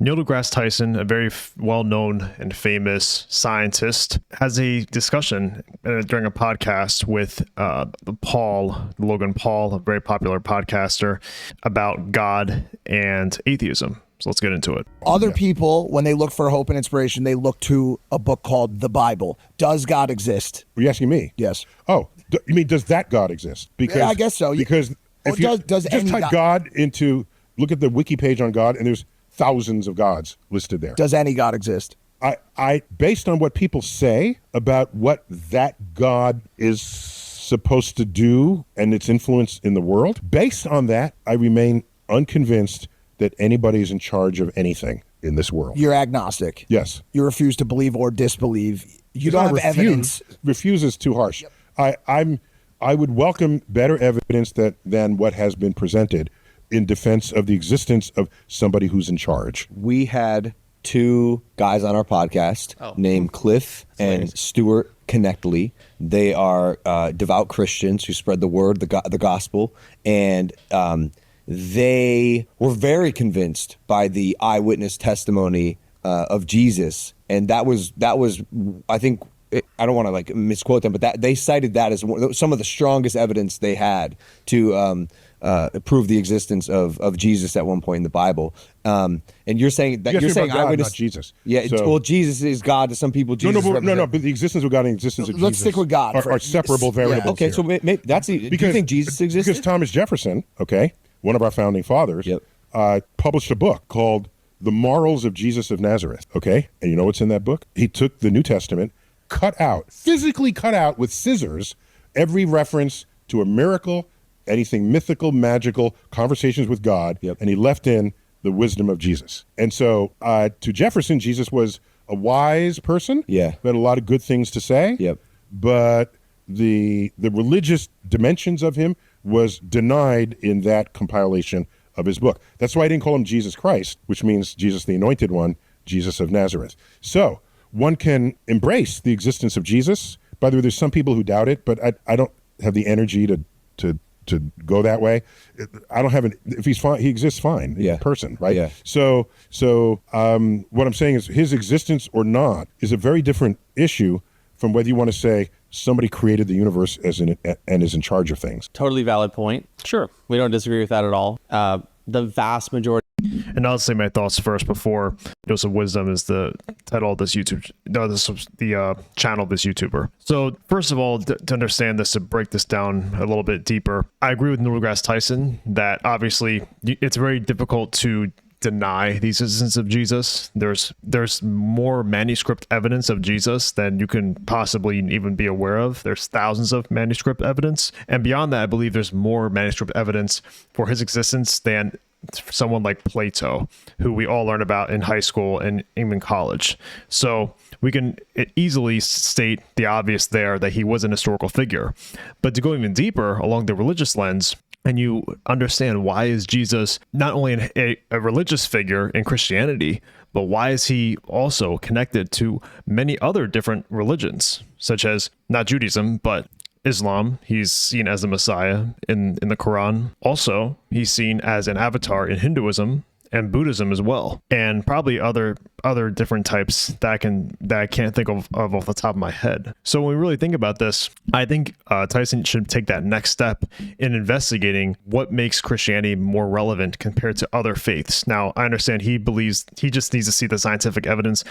Neil deGrasse Tyson, a very well-known and famous scientist, has a discussion during a podcast with Logan Paul, a very popular podcaster, about God and atheism. So let's get into it. Other people, when they look for hope and inspiration, they look to a book called the Bible. Does God exist? Are you asking me? Yes. Oh, you mean does that God exist? Because Yeah, I guess so. Because if you does just any type God into, look at the wiki page on God, and there's thousands of gods listed there. Does any God exist? I based on what people say about what that God is supposed to do and its influence in the world, based on that, I remain unconvinced that anybody is in charge of anything in this world. You're agnostic. Yes. You refuse to believe or disbelieve. You don't have evidence. Refuse is too harsh. Yep. I would welcome better evidence than what has been presented in defense of the existence of somebody who's in charge. We had two guys on our podcast named Cliff and Stuart Connectley. They are devout Christians who spread the word, the gospel, and they were very convinced by the eyewitness testimony of Jesus, and that was I think, I don't want to misquote them, but that they cited that as some of the strongest evidence they had to prove the existence of Jesus at one point in the Bible. And you're saying that you're saying eyewitness, not Jesus. Yeah, So, Jesus is God to some people. Jesus no. But the existence of God and the existence of Jesus. Let's stick with God are separable variables. Okay, here. so maybe that's do you think Jesus existed? Because Thomas Jefferson, one of our founding fathers, published a book called The Morals of Jesus of Nazareth. And you know what's in that book? He took the New Testament, physically cut out with scissors, every reference to a miracle, anything mythical, magical, conversations with God, and he left in the wisdom of Jesus. And so to Jefferson, Jesus was a wise person, who had a lot of good things to say, but the religious dimensions of him was denied in that compilation of his book. That's why I didn't call him Jesus Christ, which means Jesus the Anointed One, Jesus of Nazareth. So one can embrace the existence of Jesus. By the way, there's some people who doubt it, but I don't have the energy to go that way. I don't have if he's fine, he exists fine, person, right? Yeah. So what I'm saying is his existence or not is a very different issue from whether you want to say somebody created the universe and is in charge of things. Totally valid point. Sure. We don't disagree with that at all. The vast majority. And I'll say my thoughts first before Dose of Wisdom is the title of this YouTube, the channel of this YouTuber. So first of all, to understand this, to break this down a little bit deeper, I agree with Neil deGrasse Tyson that obviously it's very difficult to deny the existence of Jesus. There's more manuscript evidence of Jesus than you can possibly even be aware of. There's thousands of manuscript evidence. And beyond that, I believe there's more manuscript evidence for his existence than someone like Plato, who we all learn about in high school and even college. So we can easily state the obvious there that he was an historical figure. But to go even deeper along the religious lens, and you understand why is Jesus not only a religious figure in Christianity, but why is he also connected to many other different religions, such as not Judaism, but Islam. He's seen as the Messiah in the Quran. Also, he's seen as an avatar in Hinduism and Buddhism as well, and probably other different types that I can't think of off the top of my head. So when we really think about this, I think Tyson should take that next step in investigating what makes Christianity more relevant compared to other faiths. Now, I understand he believes he just needs to see the scientific evidence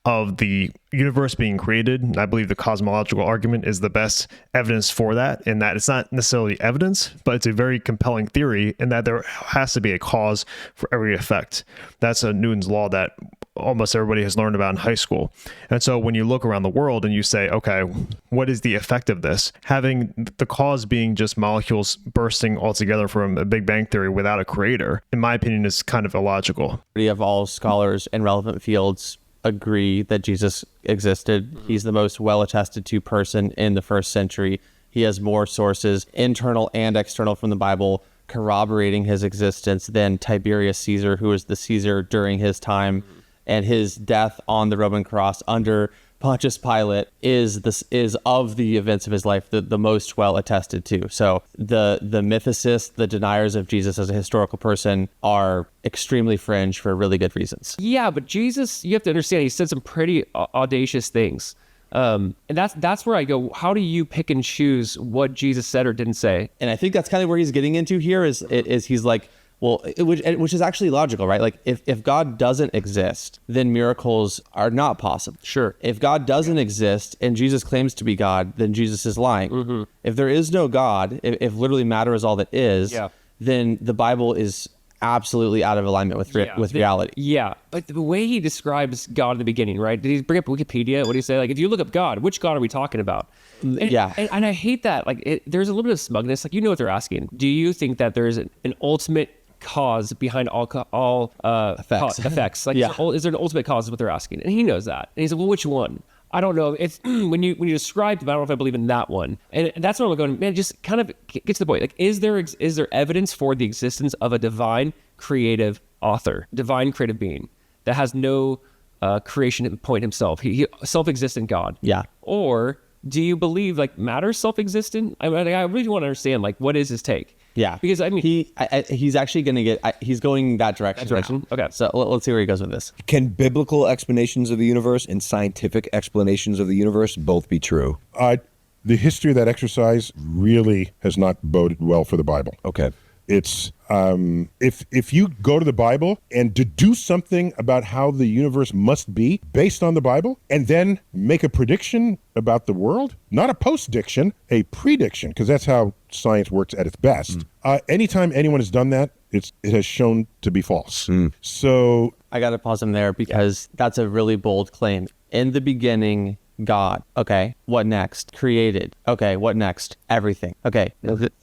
of the universe being created. And I believe the cosmological argument is the best evidence for that, in that it's not necessarily evidence, but it's a very compelling theory in that there has to be a cause for every effect. That's a Newton's law that almost everybody has learned about in high school. And so when you look around the world and you say, okay, what is the effect of this? Having the cause being just molecules bursting altogether from a Big Bang theory without a creator, in my opinion, is kind of illogical. Of all scholars in relevant fields agree that Jesus existed. He's the most well-attested to person in the first century. He has more sources, internal and external, from the Bible corroborating his existence than Tiberius Caesar, who was the Caesar during his time, and his death on the Roman cross under Pontius Pilate is of the events of his life the most well attested to. So the mythicists, the deniers of Jesus as a historical person, are extremely fringe for really good reasons. Yeah, but Jesus, you have to understand, he said some pretty audacious things. And that's where I go, how do you pick and choose what Jesus said or didn't say? And I think that's kind of where he's getting into here is he's like, well, which is actually logical, right? Like if God doesn't exist, then miracles are not possible. Sure. If God doesn't exist and Jesus claims to be God, then Jesus is lying. Mm-hmm. If there is no God, if literally matter is all that is, then the Bible is absolutely out of alignment with reality. Yeah, but the way he describes God in the beginning, right? Did he bring up Wikipedia? What did he say? Like, if you look up God, which God are we talking about? And I hate that. Like, there's a little bit of smugness. Like, you know what they're asking. Do you think that there's an ultimate cause behind all effects? Like, is there an ultimate cause is what they're asking? And he knows that. And he said, well, which one? I don't know. It's when you describe them, I don't know if I believe in that one. And that's what I'm going, man, just kind of get to the point. Like, is there evidence for the existence of a divine creative author, divine creative being that has no creation point himself? He self-existent God. Yeah. Or do you believe like matter is self-existent? I mean, I really want to understand, like, what is his take? Yeah, because I mean, he's actually going to he's going that direction. Okay, so let's see where he goes with this. Can biblical explanations of the universe and scientific explanations of the universe both be true? The history of that exercise really has not boded well for the Bible. Okay. It's if you go to the Bible and deduce something about how the universe must be based on the Bible, and then make a prediction about the world, not a post-diction, a prediction, because that's how science works at its best. Anytime anyone has done that, it has shown to be false. So I got to pause him there because that's a really bold claim. In the beginning, God. Okay, what next? Created. Okay, what next? Everything. Okay,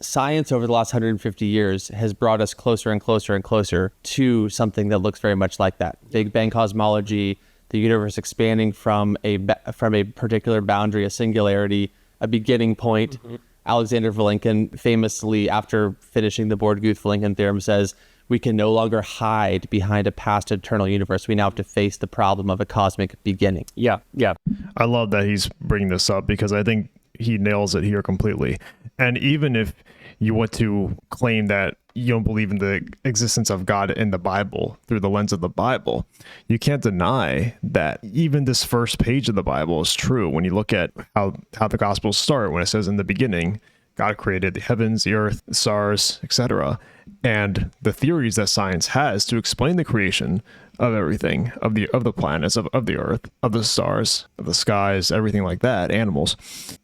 science over the last 150 years has brought us closer and closer and closer to something that looks very much like that. Big Bang cosmology, the universe expanding from a particular boundary, a singularity, a beginning point. Mm-hmm. Alexander Vilenkin famously, after finishing the Borg-Guth-Vilenkin theorem, says, we can no longer hide behind a past eternal universe. We now have to face the problem of a cosmic beginning. Yeah. I love that he's bringing this up because I think he nails it here completely. And even if you want to claim that you don't believe in the existence of God in the Bible through the lens of the Bible, you can't deny that even this first page of the Bible is true. When you look at how the Gospels start, when it says in the beginning, God created the heavens, the earth, the stars, etc. And the theories that science has to explain the creation of everything, of the planets, of the earth, of the stars, of the skies, everything like that, animals.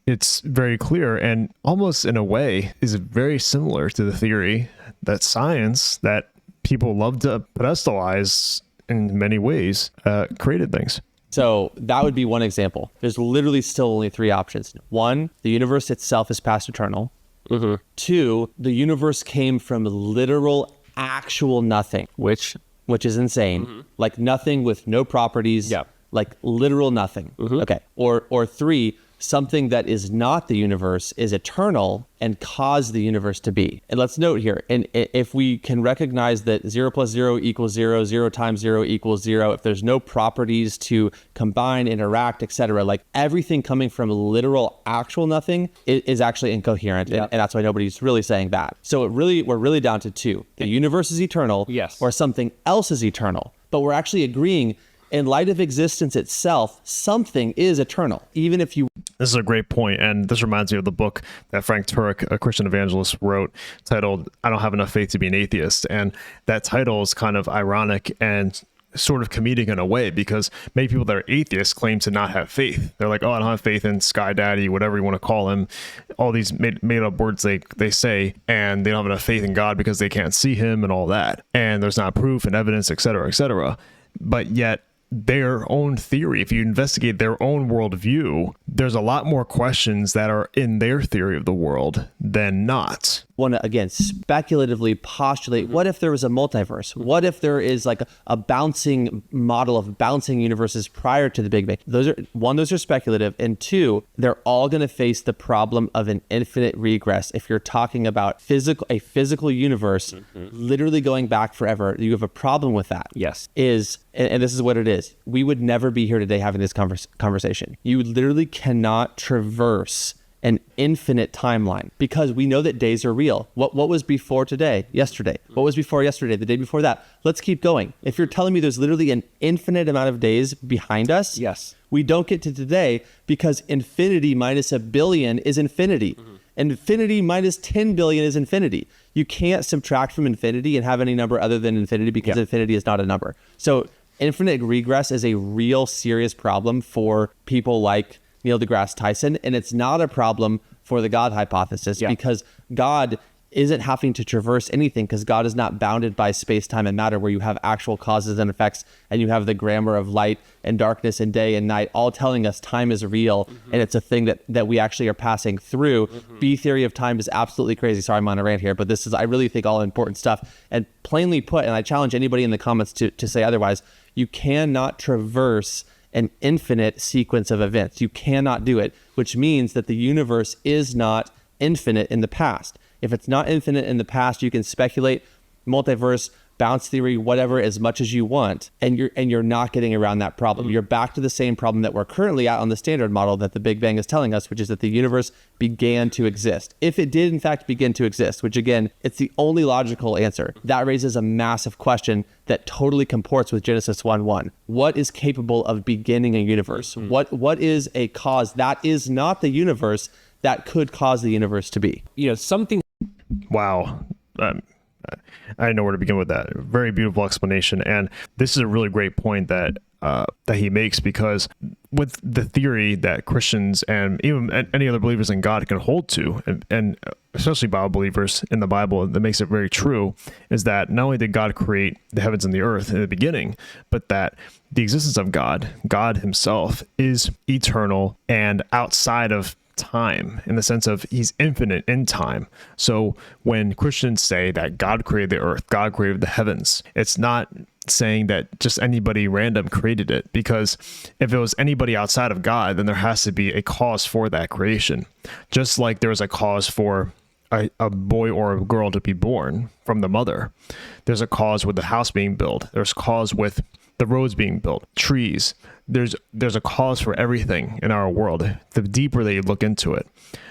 It's very clear and almost in a way is very similar to the theory that science, that people love to pedestalize in many ways, created things. So that would be one example. There's literally still only three options. One, the universe itself is past eternal. Mm-hmm. Two, the universe came from literal, actual nothing, which is insane. Mm-hmm. Like nothing with no properties. Yeah. Like literal nothing. Mm-hmm. Okay. Or three, something that is not the universe is eternal and caused the universe to be. And let's note here, and if we can recognize that 0 + 0 = 0, 0 times 0 = 0, if there's no properties to combine, interact, etc., like everything coming from literal actual nothing is actually incoherent. Yeah. And that's why nobody's really saying that. So we're really down to two. The universe is eternal, yes, or something else is eternal. But we're actually agreeing in light of existence itself, something is eternal, even if you... This is a great point, and this reminds me of the book that Frank Turek, a Christian evangelist, wrote titled, I Don't Have Enough Faith to Be an Atheist. And that title is kind of ironic and sort of comedic in a way, because many people that are atheists claim to not have faith. They're like, oh, I don't have faith in Sky Daddy, whatever you want to call him, all these made up words they say, and they don't have enough faith in God because they can't see him and all that. And there's not proof and evidence, et cetera, et cetera. But yet, their own theory, if you investigate their own worldview, there's a lot more questions that are in their theory of the world than not. want to, again, speculatively postulate, what if there was a multiverse? What if there is like a bouncing model of bouncing universes prior to the Big Bang? Those are speculative. And two, they're all going to face the problem of an infinite regress. If you're talking about a physical universe, literally going back forever, you have a problem with that. Yes. And this is what it is. We would never be here today having this conversation. You literally cannot traverse an infinite timeline because we know that days are real. What was before today? Yesterday. What was before yesterday? The day before that. Let's keep going. If you're telling me there's literally an infinite amount of days behind us, yes, we don't get to today because infinity minus a billion is infinity. Infinity minus 10 billion is infinity. You can't subtract from infinity and have any number other than infinity because infinity is not a number. So infinite regress is a real serious problem for people like Neil deGrasse Tyson, and it's not a problem for the God hypothesis because God isn't having to traverse anything because God is not bounded by space, time, and matter, where you have actual causes and effects and you have the grammar of light and darkness and day and night all telling us time is real and it's a thing that we actually are passing through. B theory of time is absolutely crazy. Sorry, I'm on a rant here, but this is, I really think, all important stuff. And plainly put, and I challenge anybody in the comments to say otherwise, you cannot traverse an infinite sequence of events. You cannot do it, which means that the universe is not infinite in the past. If it's not infinite in the past, you can speculate, multiverse, bounce theory, whatever, as much as you want, and you're not getting around that problem. You're back to the same problem that we're currently at on the standard model that the Big Bang is telling us, which is that the universe began to exist. If it did in fact begin to exist, which again, it's the only logical answer, that raises a massive question that totally comports with Genesis 1:1. What is capable of beginning a universe? What is a cause that is not the universe that could cause the universe to be? Something. Wow. I didn't know where to begin with that. Very beautiful explanation. And this is a really great point that he makes, because with the theory that Christians and even any other believers in God can hold to, and especially Bible believers in the Bible, that makes it very true, is that not only did God create the heavens and the earth in the beginning, but that the existence of God himself, is eternal and outside of time, in the sense of he's infinite in time. So when Christians say that God created the earth, God created the heavens, it's not saying that just anybody random created it, because if it was anybody outside of God, then there has to be a cause for that creation. Just like there's a cause for a boy or a girl to be born from the mother. There's a cause with the house being built. There's cause with the roads being built, trees. There's a cause for everything in our world, the deeper that you look into it.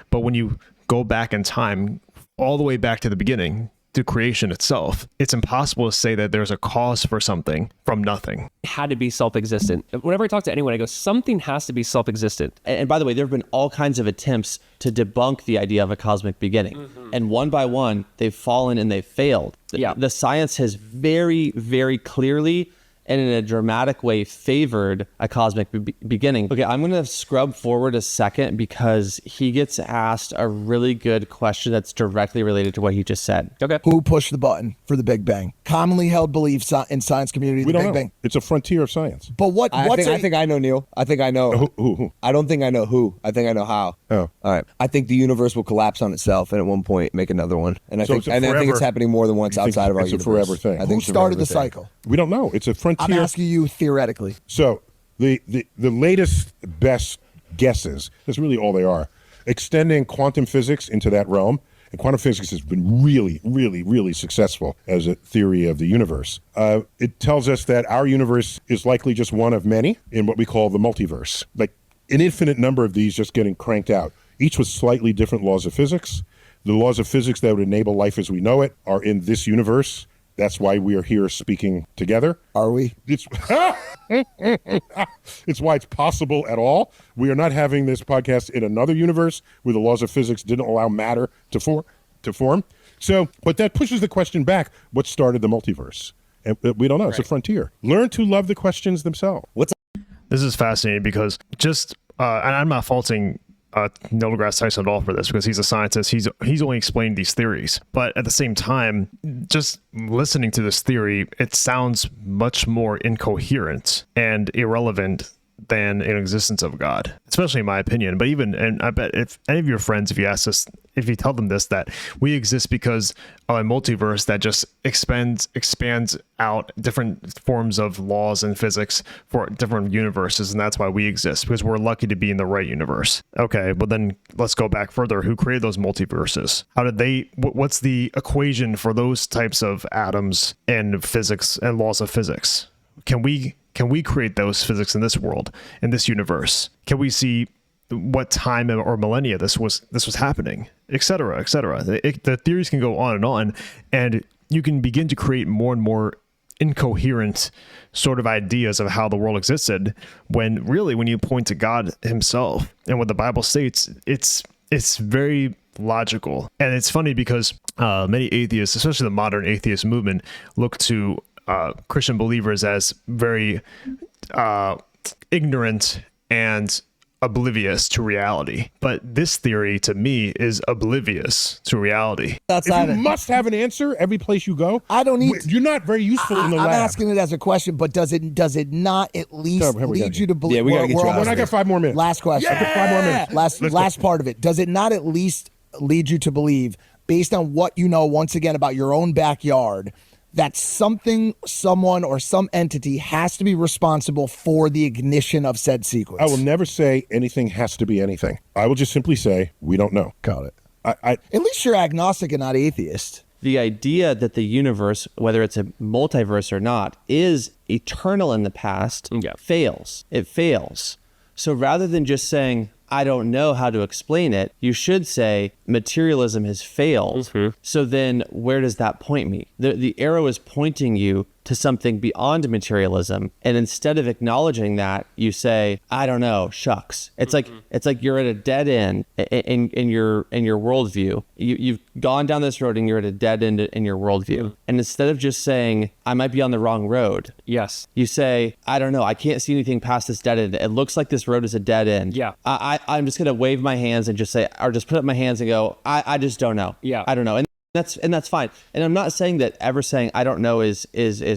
But when you go back in time, all the way back to the beginning, to creation itself, it's impossible to say that there's a cause for something from nothing. It had to be self-existent. Whenever I talk to anyone, I go, something has to be self-existent. And by the way, there have been all kinds of attempts to debunk the idea of a cosmic beginning. And one by one, they've fallen and they've failed. The science has very, very clearly and in a dramatic way favored a cosmic beginning. Okay, I'm going to scrub forward a second because he gets asked a really good question that's directly related to what he just said. Okay. Who pushed the button for the Big Bang? Commonly held belief in science community, We the don't Big know. Bang. It's a frontier of science. But I think I know, Neil. I think I know. Who? I don't think I know who. I think I know how. Oh. All right. I think the universe will collapse on itself and at one point make another one. And I So think it's a I think it's forever- happening more than once You think outside of our it's a universe. forever thing? I Who think it's a started forever the thing. cycle? We don't know. It's a I'm frontier. asking you theoretically. So the latest best guesses, that's really all they are, extending quantum physics into that realm. And quantum physics has been really, really, really successful as a theory of the universe. It tells us that our universe is likely just one of many in what we call the multiverse. Like an infinite number of these just getting cranked out, each with slightly different laws of physics. The laws of physics that would enable life as we know it are in this universe. That's why we are here speaking together. Are we? It's why it's possible at all. We are not having this podcast in another universe where the laws of physics didn't allow matter to form. So, but that pushes the question back: what started the multiverse? And we don't know. It's a frontier. Learn to love the questions themselves. This is fascinating because and I'm not faulting Neil deGrasse Tyson at all for this, because he's a scientist. He's only explained these theories, but at the same time, just listening to this theory, it sounds much more incoherent and irrelevant than an existence of God, especially in my opinion. But even, and I bet if any of your friends, if you ask this, if you tell them this, that we exist because of a multiverse that just expands out different forms of laws and physics for different universes, and that's why we exist, because we're lucky to be in the right universe. Okay, but then let's go back further. Who created those multiverses? How did they? What's the equation for those types of atoms and physics and laws of physics? Can we create those physics in this world, in this universe? Can we see what time or millennia this was happening, et cetera, et cetera? The theories can go on, and you can begin to create more and more incoherent sort of ideas of how the world existed, when really, when you point to God himself and what the Bible states, it's very logical. And it's funny because many atheists, especially the modern atheist movement, look to Christian believers as very ignorant and oblivious to reality. But this theory, to me, is oblivious to reality. That's if you must have an answer every place you go. I don't need. You're not very useful in the lab. I'm asking it as a question, but does it not at least lead you to believe? Yeah, we gotta get you out. I got 5 more minutes. Last question. Yeah! 5 more minutes. Last part of it. Does it not at least lead you to believe, based on what you know, once again, about your own backyard, that something, someone, or some entity has to be responsible for the ignition of said sequence? I will never say anything has to be anything. I will just simply say, we don't know. Got it. At least you're agnostic and not atheist. The idea that the universe, whether it's a multiverse or not, is eternal in the past, fails. It fails. So rather than just saying, I don't know how to explain it, you should say materialism has failed. Mm-hmm. So then where does that point me? The arrow is pointing you to something beyond materialism. And instead of acknowledging that, you say, I don't know, shucks. It's like you're at a dead end in your worldview. You've gone down this road and you're at a dead end in your worldview. Mm-hmm. And instead of just saying, I might be on the wrong road. Yes. You say, I don't know, I can't see anything past this dead end. It looks like this road is a dead end. Yeah. I'm just gonna wave my hands and just say, or just put up my hands and go, I just don't know. Yeah. I don't know. And that's fine. And I'm not saying that ever saying I don't know is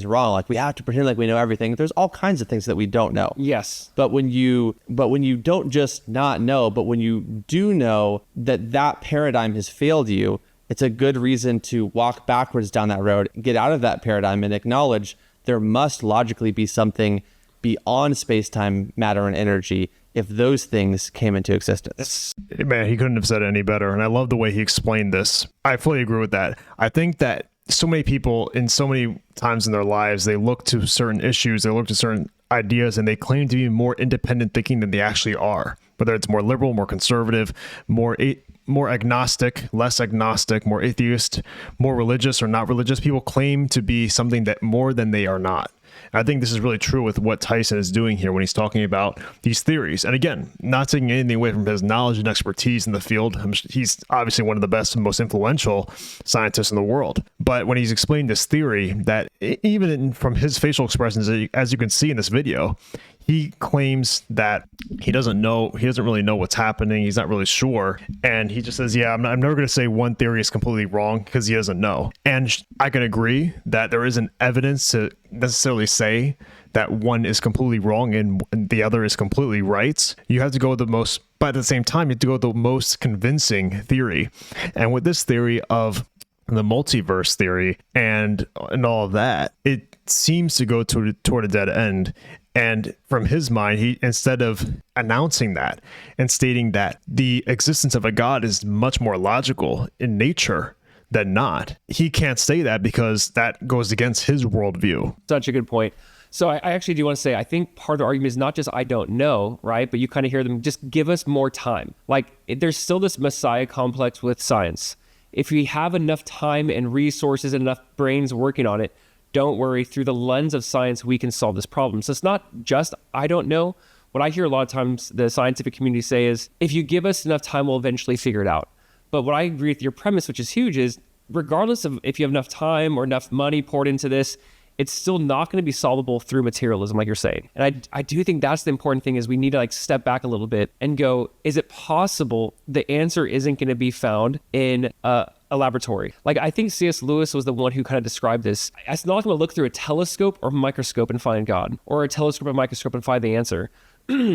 wrong. Like we have to pretend like we know everything. There's all kinds of things that we don't know. Yes. But when you don't just not know, but when you do know that paradigm has failed you, it's a good reason to walk backwards down that road, get out of that paradigm, and acknowledge there must logically be something beyond space-time, matter, and energy if those things came into existence. Man, he couldn't have said it any better. And I love the way he explained this. I fully agree with that. I think that so many people in so many times in their lives, they look to certain issues, they look to certain ideas, and they claim to be more independent thinking than they actually are. Whether it's more liberal, more conservative, more agnostic, less agnostic, more atheist, more religious or not religious, people claim to be something that more than they are not. I think this is really true with what Tyson is doing here when he's talking about these theories. And again, not taking anything away from his knowledge and expertise in the field. He's obviously one of the best and most influential scientists in the world. But when he's explained this theory, that even from his facial expressions, as you can see in this video, he claims that he doesn't really know what's happening. He's not really sure. And he just says, yeah, I'm never going to say one theory is completely wrong because he doesn't know. And I can agree that there isn't evidence to necessarily say that one is completely wrong and the other is completely right. You have to go with the most, but at the same time, you have to go with the most convincing theory. And with this theory of the multiverse theory and all of that, it seems to go toward a dead end. And from his mind, he, instead of announcing that and stating that the existence of a God is much more logical in nature than not, he can't say that because that goes against his worldview. Such a good point. So I actually do want to say, I think part of the argument is not just I don't know, right? But you kind of hear them, just give us more time. Like there's still this Messiah complex with science. If we have enough time and resources and enough brains working on it, don't worry, through the lens of science, we can solve this problem. So it's not just, I don't know. What I hear a lot of times the scientific community say is, if you give us enough time, we'll eventually figure it out. But what I agree with your premise, which is huge, is regardless of if you have enough time or enough money poured into this, it's still not going to be solvable through materialism, like you're saying. And I do think that's the important thing, is we need to like step back a little bit and go, is it possible the answer isn't going to be found in a laboratory? Like I think C.S. Lewis was the one who kind of described this. It's not going to look through a telescope or microscope and find God, or a telescope or microscope and find the answer.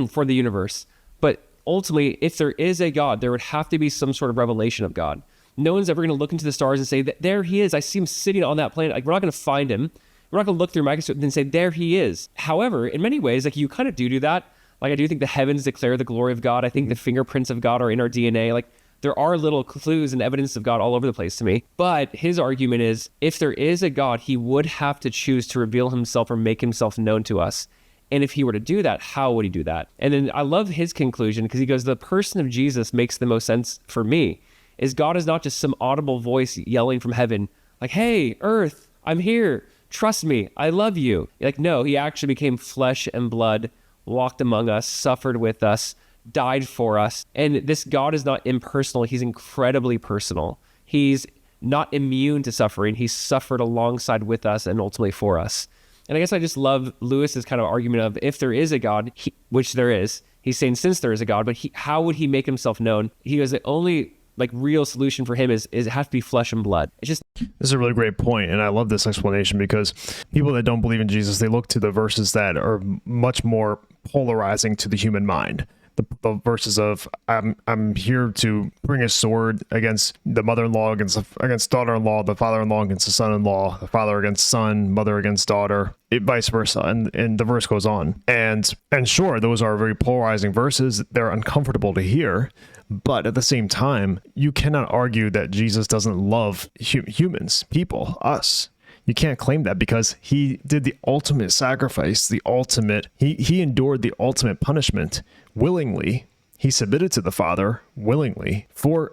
for the universe. But ultimately, if there is a God, there would have to be some sort of revelation of God. No one's ever going to look into the stars and say, there he is. I see him sitting on that planet. Like, we're not going to find him. We're not going to look through a microscope and say, there he is. However, in many ways, like, you kind of do that. Like, I do think the heavens declare the glory of God. I think the fingerprints of God are in our DNA. Like, there are little clues and evidence of God all over the place to me. But his argument is, if there is a God, he would have to choose to reveal himself or make himself known to us. And if he were to do that, how would he do that? And then I love his conclusion, because he goes, the person of Jesus makes the most sense for me. Is God is not just some audible voice yelling from heaven, like, hey, earth, I'm here. Trust me. I love you. Like, no, he actually became flesh and blood, walked among us, suffered with us, died for us. And this God is not impersonal. He's incredibly personal. He's not immune to suffering. He's suffered alongside with us and ultimately for us. And I guess I just love Lewis's kind of argument of, if there is a God, which there is, he's saying since there is a God, but how would he make himself known? He goes, the only like real solution for him is it has to be flesh and blood. It's just, this is a really great point, and I love this explanation, because people that don't believe in Jesus, they look to the verses that are much more polarizing to the human mind. The verses of, I'm here to bring a sword against the mother-in-law, against daughter-in-law, the father-in-law against the son-in-law, the father against son, mother against daughter, vice versa, and the verse goes on. And sure, those are very polarizing verses. They're uncomfortable to hear, but at the same time, you cannot argue that Jesus doesn't love humans, people, us. You can't claim that, because he did the ultimate sacrifice, he endured the ultimate punishment willingly. He submitted to the Father willingly for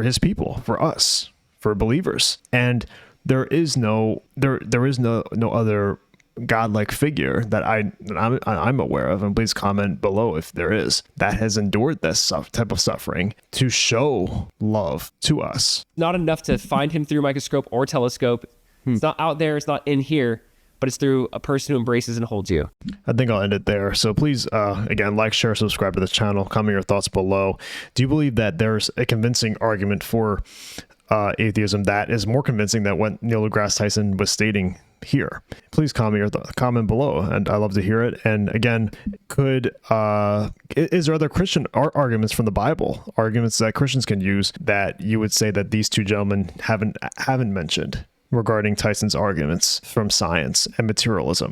his people, for us, for believers. And there is no other godlike figure that I'm aware of, and please comment below if there is, that has endured this type of suffering to show love to us. not enough to find him through a microscope or telescope. It's not out there. It's not in here, but it's through a person who embraces and holds you. I think I'll end it there. So please, again, like, share, subscribe to this channel. Comment your thoughts below. Do you believe that there's a convincing argument for atheism that is more convincing than what Neil deGrasse Tyson was stating here? Please comment below, and I love to hear it. And again, is there other Christian arguments from the Bible, arguments that Christians can use that you would say that these two gentlemen haven't mentioned regarding Tyson's arguments from science and materialism?